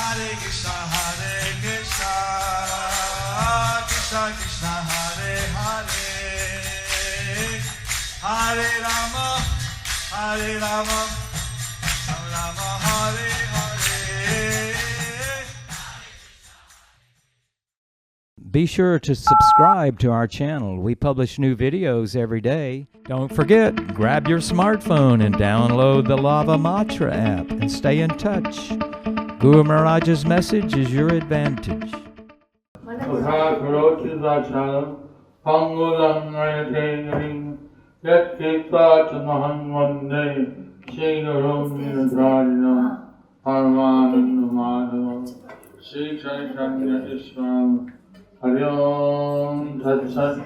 Hare Krishna, Krishna Krishna, Hare Hare, Hare Rama, Rama Rama, Hare Hare. Be sure to subscribe to our channel. We publish new videos every day. Don't forget, grab your smartphone and download the Lava Matra app and stay in touch. Guru Maharaj's message is your advantage. Hari Om Tat Sat.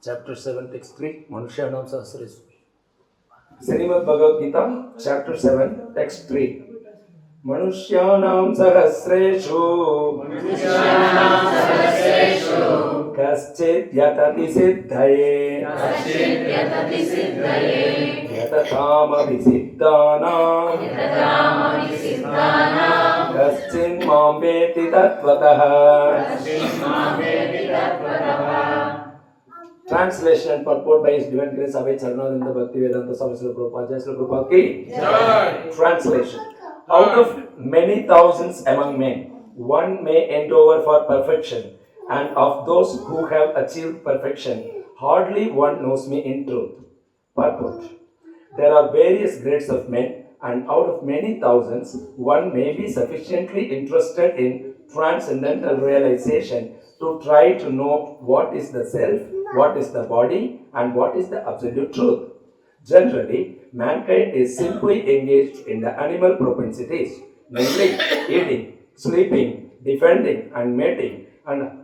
Chapter 7, Text 3, Manushyanam Sahasresu. Srimad Bhagavad Gita, Chapter 7, Text 3. Manushyanam Sahasreshu Kaschit Yatati Siddhaye Yatatama Visiddhanam Kaschin Mambeti Tattvataha. Translation and purport by His Divine Grace Abhay Charanarvinda Bhaktivedanta Swami Śloka Prabhupada. Jai Śloka Prabhupada ki Jai. Translation. Out of many thousands among men, one may endeavor for perfection, and of those who have achieved perfection, hardly one knows me in truth. Purport. There are various grades of men, and out of many thousands, one may be sufficiently interested in transcendental realization to try to know what is the self, what is the body, and what is the absolute truth. Generally, mankind is simply engaged in the animal propensities, namely eating, sleeping, defending, and mating, and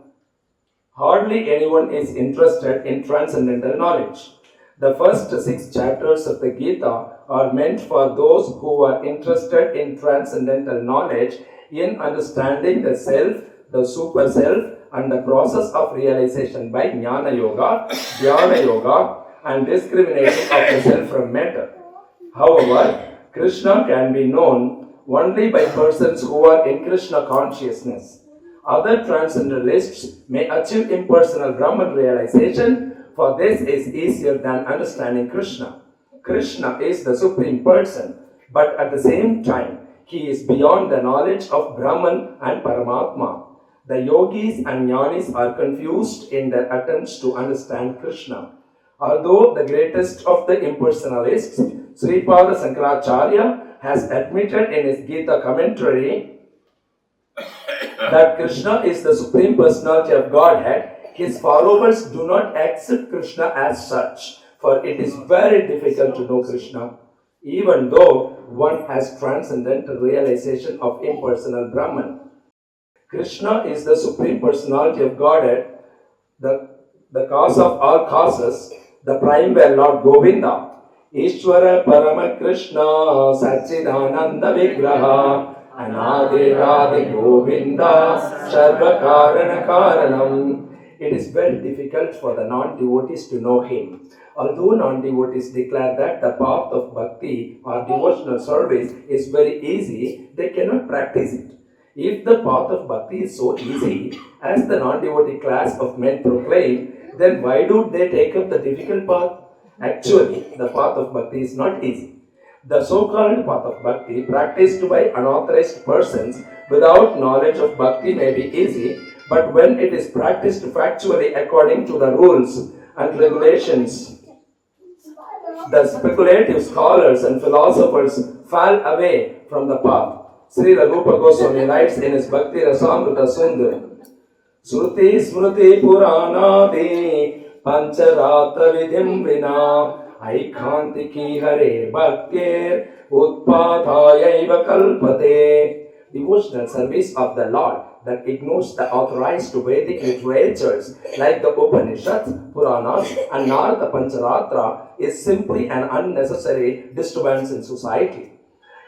hardly anyone is interested in transcendental knowledge. The first 6 chapters of the Gita are meant for those who are interested in transcendental knowledge, in understanding the self, the super self, and the process of realization by Jnana Yoga, Dhyana Yoga, and discrimination of the self from matter. However, Krishna can be known only by persons who are in Krishna consciousness. Other transcendentalists may achieve impersonal Brahman realization, for this is easier than understanding Krishna. Krishna is the Supreme Person, but at the same time, He is beyond the knowledge of Brahman and Paramatma. The yogis and jnanis are confused in their attempts to understand Krishna. Although the greatest of the impersonalists, Sripada Shankaracharya, has admitted in his Gita commentary that Krishna is the Supreme Personality of Godhead, his followers do not accept Krishna as such, for it is very difficult to know Krishna, even though one has transcendental realization of impersonal Brahman. Krishna is the Supreme Personality of Godhead, the cause of all causes, the prime well Lord Govinda, Ishvara Parama Krishna Satchidananda Vigraha, Anadi Radhi Govinda Sarva Karana Karanam. It is very difficult for the non-devotees to know Him. Although non-devotees declare that the path of bhakti or devotional service is very easy, they cannot practice it. If the path of bhakti is so easy, as the non-devotee class of men proclaim, then why do they take up the difficult path? Actually, the path of bhakti is not easy. The so-called path of bhakti practiced by unauthorized persons without knowledge of bhakti may be easy, but when it is practiced factually according to the rules and regulations, the speculative scholars and philosophers fall away from the path. Sri Rupa Goswami writes in his Bhakti Rasamrita Sundar, Sruti Smruti Puranadi Pancharatra Vidhim Vina Aikantiki Hare Bhaktir Utpathayaiva Kalpate. Devotional service of the Lord that ignores the authorized Vedic literatures like the Upanishads, Puranas, and Narada Pancharatra is simply an unnecessary disturbance in society.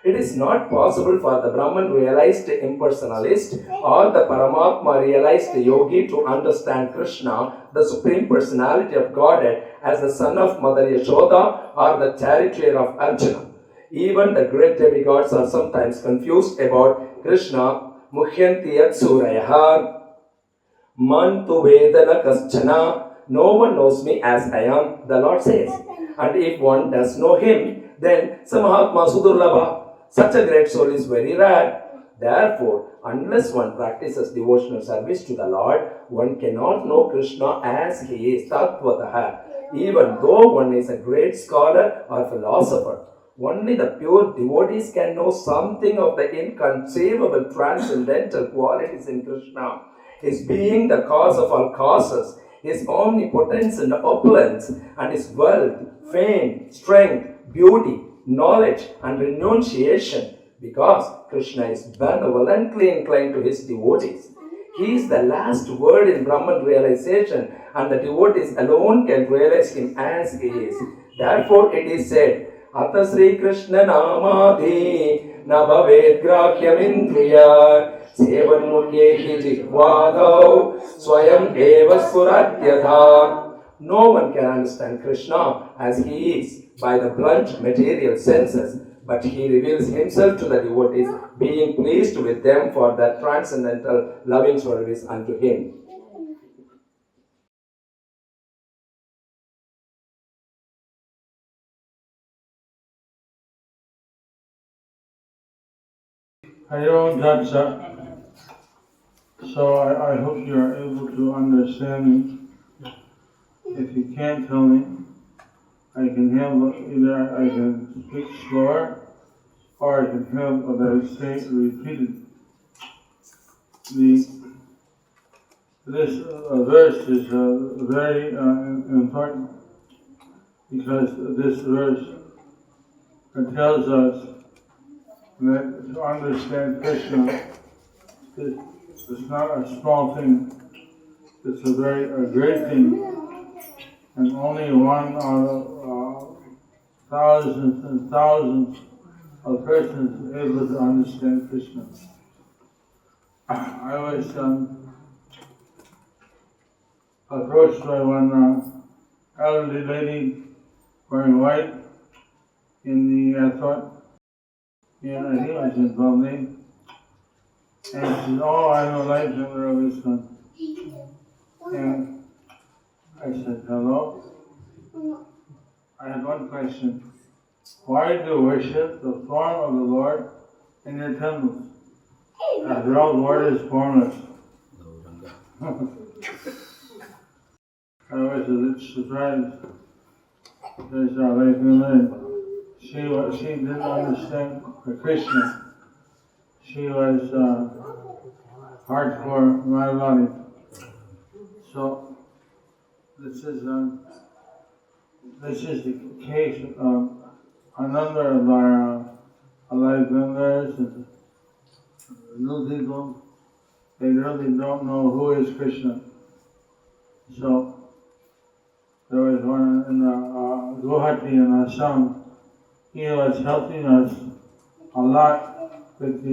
It is not possible for the Brahman realized impersonalist or the Paramatma realized yogi to understand Krishna, the Supreme Personality of Godhead, as the son of Mother Yashoda or the charioteer of Arjuna. Even the great demigods are sometimes confused about Krishna. Muhyanti yat surayaha mantu vedana kaschana. No one knows me as I am, the Lord says. And if one does know him, then Samahatma Sudurlabha. Such a great soul is very rare. Therefore, unless one practices devotional service to the Lord, one cannot know Krishna as he is, tattvataha. Even though one is a great scholar or philosopher, only the pure devotees can know something of the inconceivable transcendental qualities in Krishna. His being the cause of all causes, his omnipotence and opulence, and his wealth, fame, strength, beauty, knowledge, and renunciation, because Krishna is benevolently inclined to his devotees. He is the last word in Brahman realization, and the devotees alone can realize him as he is. Therefore, it is said, Ata Sri Krishna Namadi Nabhavet Grahyam Indriya Sevan Mukyehi Jigvadau Swayam Eva Spuratyatha. No one can understand Krishna as he is by the blunt material senses, but he reveals himself to the devotees, being pleased with them for their transcendental loving service unto him. Hayo Darsha. So I hope you are able to understand me. If you can't tell me, I can handle either I can speak slower or I can handle what I say repeated. This verse is very important because this verse tells us that to understand Krishna is not a small thing, it's a very great thing. And only one out of thousands and thousands of persons is able to understand Krishna. I was approached by one elderly lady wearing white in the airport, and I think it was in Bombay. And she said, "Oh, I'm a light member of this one." And I said, "Hello? I have one question. Why do you worship the form of the Lord in your temples? After all, the Lord is formless." I was a bit surprised because she didn't understand Krishna. She was hardcore Mayavadi. So this is the case of a number of our alive members and new people. They really don't know who is Krishna. So there was one in Guwahati in Assam. He was helping us a lot with the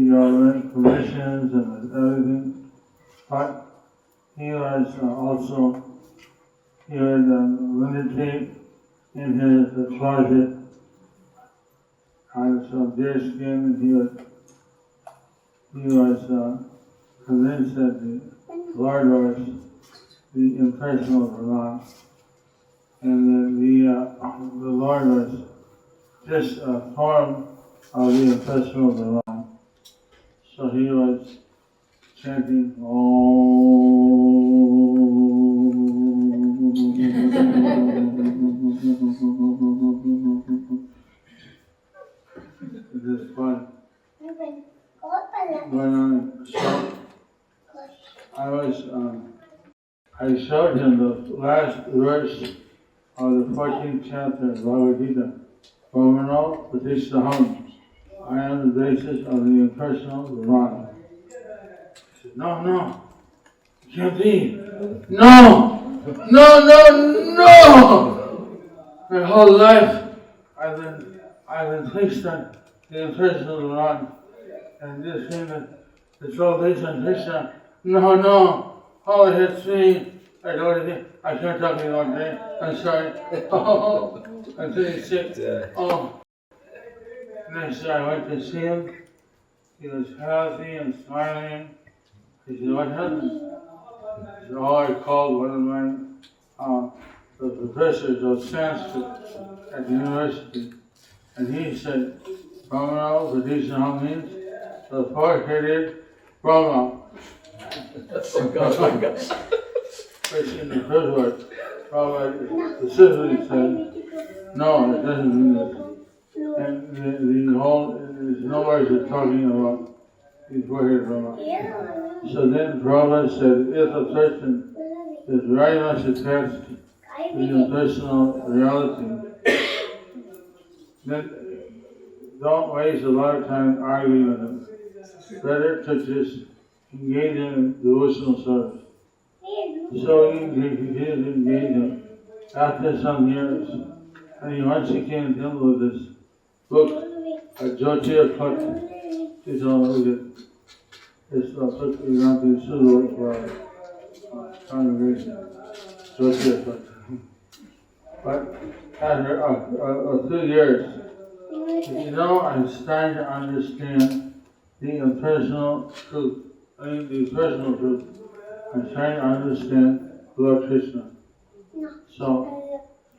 commissions and everything, but he was also, he would meditate in his closet on some deer skin, and he was convinced that the Lord was the impersonal Brahman, and that the Lord was just a form of the impersonal Brahman. So he was chanting, This is fun. I showed him the last verse of the 14th chapter of Bhagavad Gita. Brahmano Pratisthaham. I am the basis of the impersonal Brahman. He said, No, it can't be. No! My whole life I've been fixed on the impersonal Brahman, and this thing that it's all based on Krishna. No. Oh, it hits me. I can't talk any more today. I'm sorry. I'm feeling sick. Oh. Next day I went to see him. He was healthy and smiling. He said, what happened? He said, oh, I called one of my the professors of Sanskrit at the university. And he said, Brahmana, Pradeshana means the four-headed Brahma. Which in the Purport, Prabhupada specifically said, no, it doesn't mean that. And the whole, there's no words of talking about the four-headed Brahma. So then Prabhupada said, if a person is very much attached to your personal reality, then don't waste a lot of time arguing with him. Better to just engage in devotional service. So he did engage him after some years. And once he came to him with this book, Jayapataka. It's all good. It's a book we want to suitable for our congregation. Jayapataka. But after a few years, I'm starting to understand the impersonal truth. The personal truth. I'm trying to understand Lord Krishna. So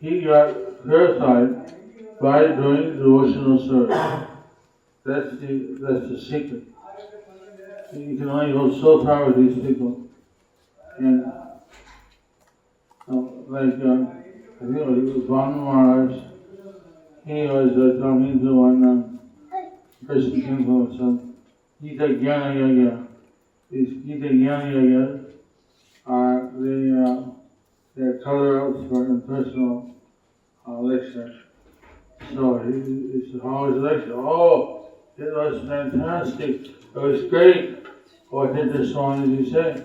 he got purified by doing devotional service. That's the secret. You can only go so far with these people. And I think it was Van Maharaj. He was talking to one person came from some Gita Jnana Yagya. These Gita Jnana Yagyas are they're color-outs for impersonal lecture. So he said, how was the lecture? Oh, it was fantastic. It was great. What did the Swami say?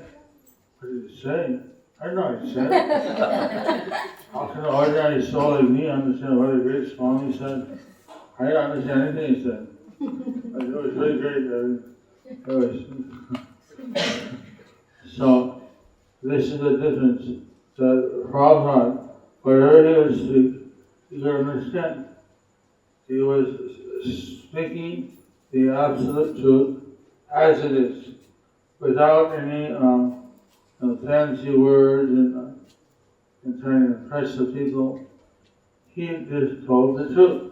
What did he say? I don't know what he said. How can an ordinary soul like me understand what a great Swami said? I didn't understand anything he said. But it was really great. So, this is the difference. That Prabhupada, whatever he would speak, you can understand. He was speaking the absolute truth as it is, without any fancy words and trying to impress the people. He just told the truth.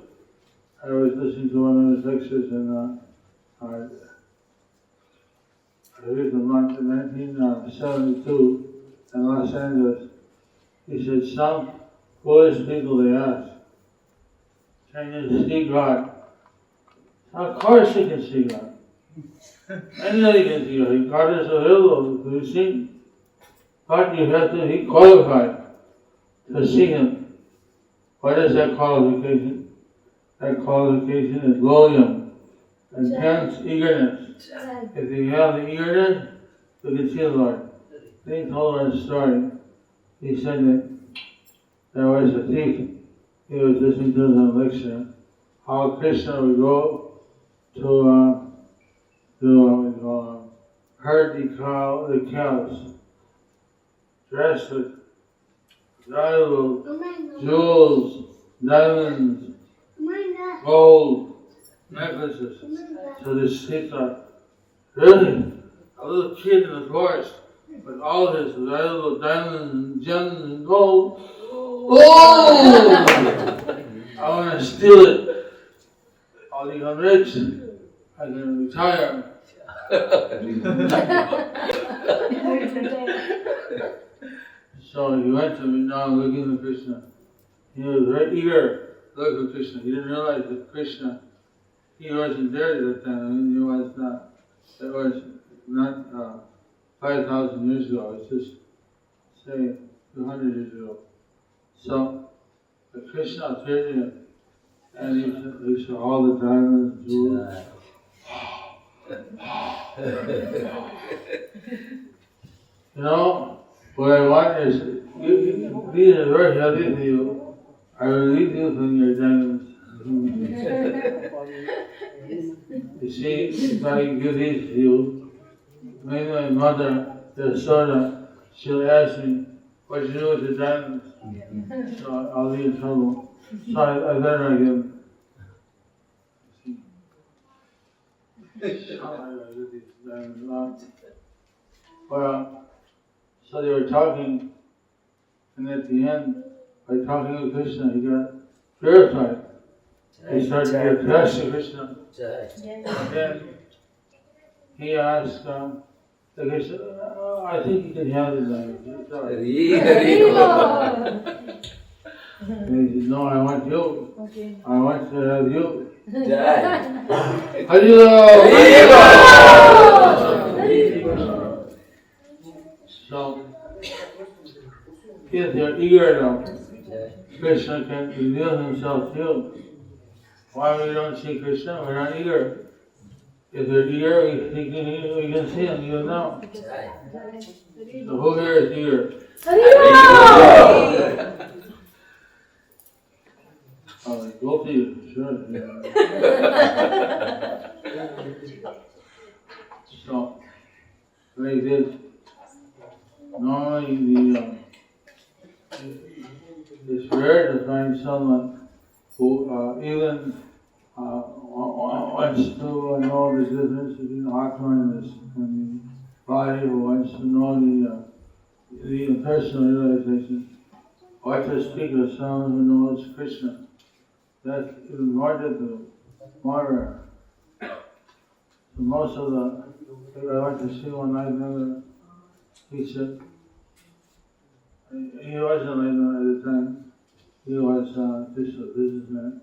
I was listening to one of his lectures in I think in 1972 in Los Angeles. He said, some foolish people, they ask, can you see God? Of course you can see God. Anybody can see God. God is available to be seen. But you have to be qualified to see Him. What is that qualification? That qualification is loyal, intense eagerness. If you have the eagerness, you can see the Lord. He told us a story. He said that there was a thief. He was listening to the lecture. How Krishna would go to herd the cows, dressed with valuable jewels, diamonds, gold, necklaces. So this thief thought, really? A little kid in the forest with all his valuable diamonds and gems and gold? Oh! I want to steal it. I'll become rich. I can retire. So he went to Vrindavan looking for Krishna. He was very eager to look for Krishna. He didn't realize that Krishna, he wasn't there at that time. I mean, he was not. It was not 5,000 years ago. It's just, say, 200 years ago. So, the Krishna appeared to him, and he saw all the diamonds, jewels. What I want is, these are very healthy for you. I relieve you from your diamonds. You see, if I give these to you, maybe my mother, Darśana, she'll ask me, what did you do with the diamonds? So I'll be in trouble. So I better not give them. So they were talking, and at the end, by talking to Krishna, he got purified. He started to get attached to Krishna. And then he asked the Krishna, I think you can handle that. And he said, no, I want you. Okay. I want to have you. Jai. So, if you're eager now, Krishna can reveal himself to you. Why we don't see Krishna? We're not eager. If you're eager, we can see him even now. So who here is eager? Oh, go to you, sure. So, like this, normally it's rare to find someone who even wants to know the difference between Atma and the body, who wants to know the personal realization, or to speak with someone who knows Krishna. That's even more difficult, more rare. So most of I went to see one night another, he said, he wasn't like that at the time, he was just a businessman.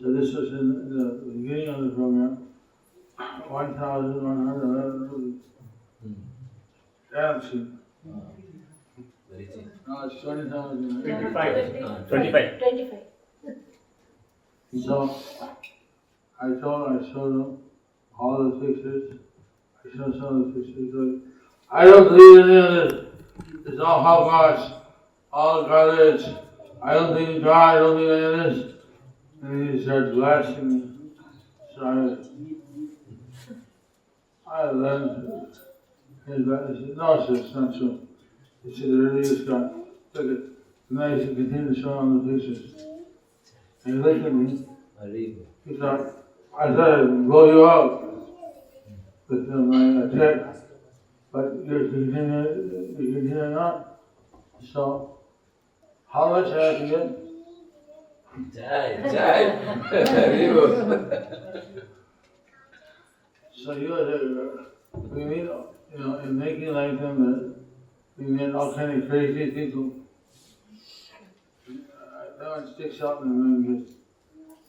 So this was in the beginning of the program, 1,100 rupees. Dancing. Very cheap. No, it's 20,000. 25. So I showed him all the pictures. I showed some of the pictures. Like, I don't believe in any of this. It's all hogwash, all garbage. I don't think in God, I don't think in any of this. And he started blasting me. So I learned his back. He said, no, sir, it's not true. He said, it really is God. Look at it. And then he said, continue to show him the pictures. And he looked at me. He thought, I thought I'd blow you out with my attack. But you're continuing on. So, how much I have to get? Jai. Very good. So we meet, in making like them, we meet all kind of crazy people. That one sticks out in my mind.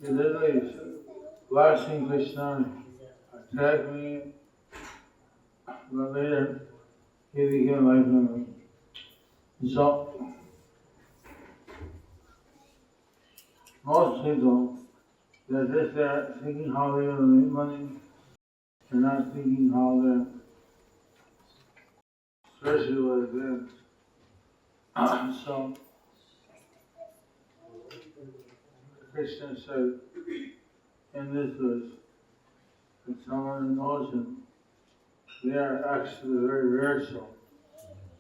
He literally blasting Krishna, attacked me, but later he became a life member. So, most people, they're just there thinking how they're going to make money. They're not thinking how they're spiritual advanced. So, Krishna said in this verse that someone knows him, they are actually very rare soul.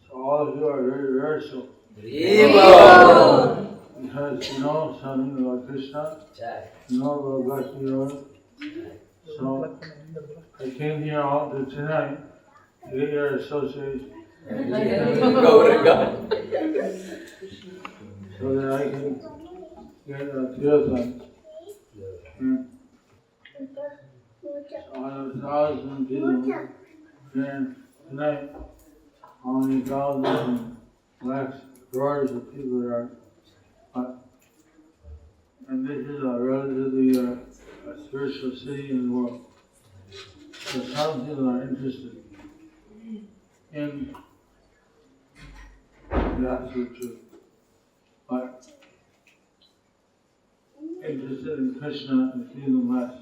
So all of you are very rare soul. Because you know something about Krishna, you know about Bhakti Yoga. So I came here all to Chennai to get your association. So that I can get a purified. Out of 1,000 people here tonight, how many thousands and lakhs, crores of people there are. And this is a relatively spiritual city in the world. So some people are interested in the absolute truth, but interested in Krishna and feeling less.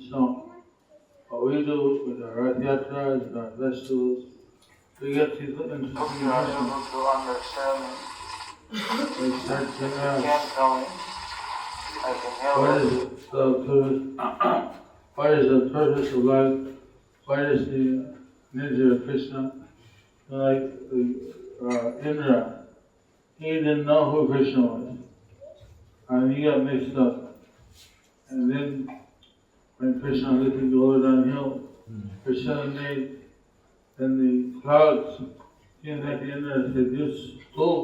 So, what we do with our recitation, with our festivals, we get people interested in Krishna. They start to ask, what is the purpose of life? What is the nature of Krishna? Like Indra, he didn't know who Krishna was. And he got mixed up. And then when Krishna lifted the Govardhan hill, Krishna made in the clouds came at the end and said, "This fool,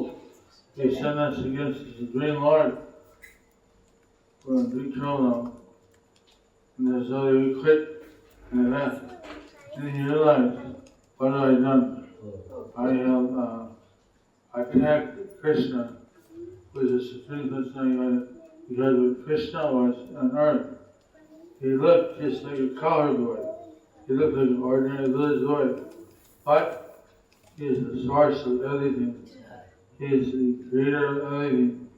they sent us against the Great Lord for a big trouble." And so they quit and they left. And he realized, what have I done? I have attacked Krishna, who is the Supreme Personality, because when Krishna was on earth, he looked just like a cowherd boy. He looked like an ordinary village boy. But he is the source of everything. He is the creator of everything.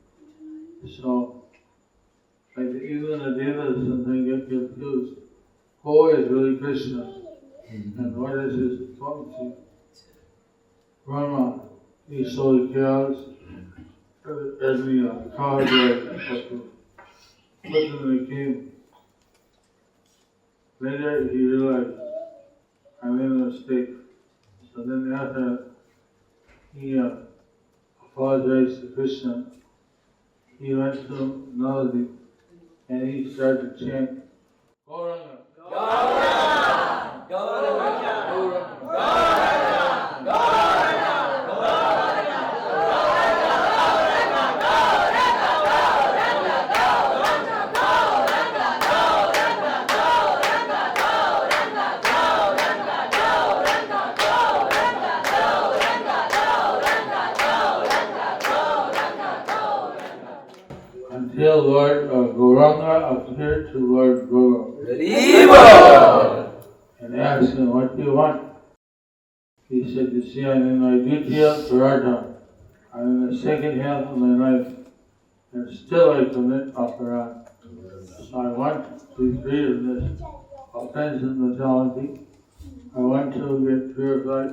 So, like even the devas sometimes get confused. Who is really Krishna? And what is his potency? Brahma, he sold the cows as the cowherd boy. Put them in the cave. Later he realized, I made a mistake. So then after he apologized to Krishna, he went to Navadvip and he started to chant, Gauranga, Gauranga, Gauranga, Gauranga, Gauranga. Until Lord Gauranga appeared to Lord Gauranga and asked him, what do you want? He said, you see, I'm in my Dvitiya Parartha. I'm in the second half of my life, and still I commit aparadha. So I want to be free of this offensive mentality. I want to get purified.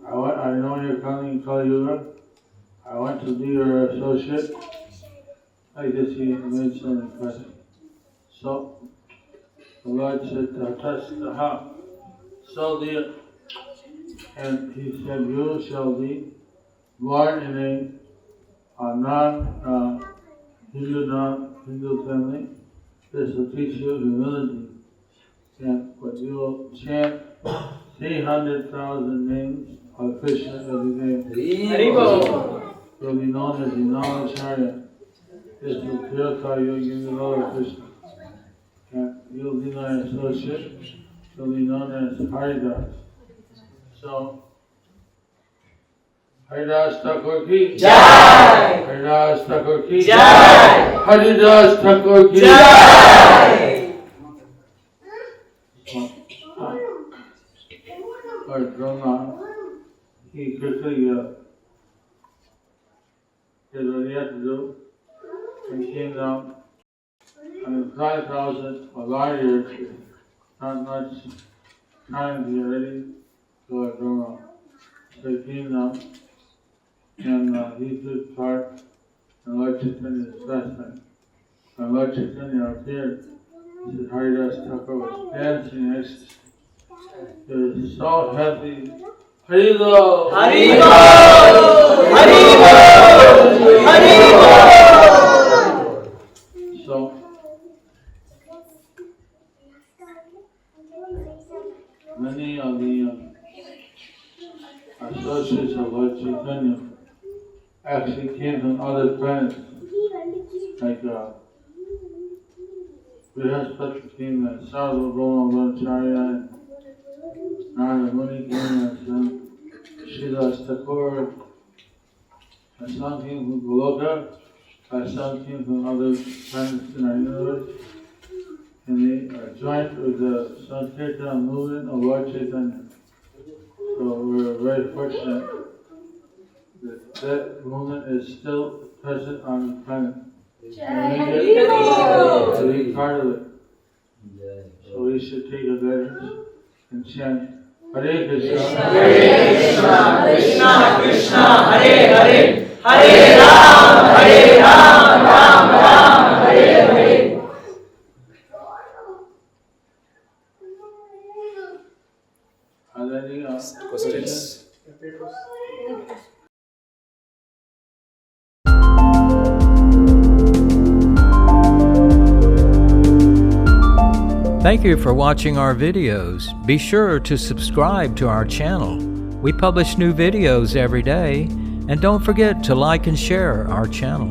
I know you're coming in Kali Yuga. I want to be your associate. I guess he made some request. So the Lord said, Tatastaha, so be it. And he said, you shall be born in a non-Hindu family. This will teach you humility. And but you will chant 300,000 names of Krishna every day. You'll be known as the Maṅgalācaraṇa. This will purify you, give you love of Krishna. And you'll be my associate. You'll be known as Haridas. So, Haridas Thakur ki Jai! Haridas Thakur ki Jai! Haridas Thakur ki Jai! Lord Brahma, he quickly did what he had to do. And came down. I mean, 5,000 warriors, not much time to get ready to Brahma. So he came down and he took part in Lord Chaitanya's fastime. When Lord Chaitanya appeared, he said Haridas Thakur was dancing in ecstasy. He was so happy. Haribol! Haribol! Haribol! Haribol! So, many of the associates of Lord Chaitanya actually came from other planets, like Brihaspati came as Sarvabhauma Brahmacharya, and Narada Muni came as Sridhar Thakur, and some came from Goloka, and some came from other planets in our universe, and they are joined with the Sankirtan movement of Lord Chaitanya. So we're very fortunate that that movement is still present on the planet. And we get to be part of it. So we should take advantage and chant Hare Krishna, Hare Krishna, Krishna Krishna, Hare Hare, Hare Ram, Ram Ram, Hare Hare. Are there any questions? Thank you for watching our videos. Be sure to subscribe to our channel. We publish new videos every day, and don't forget to like and share our channel.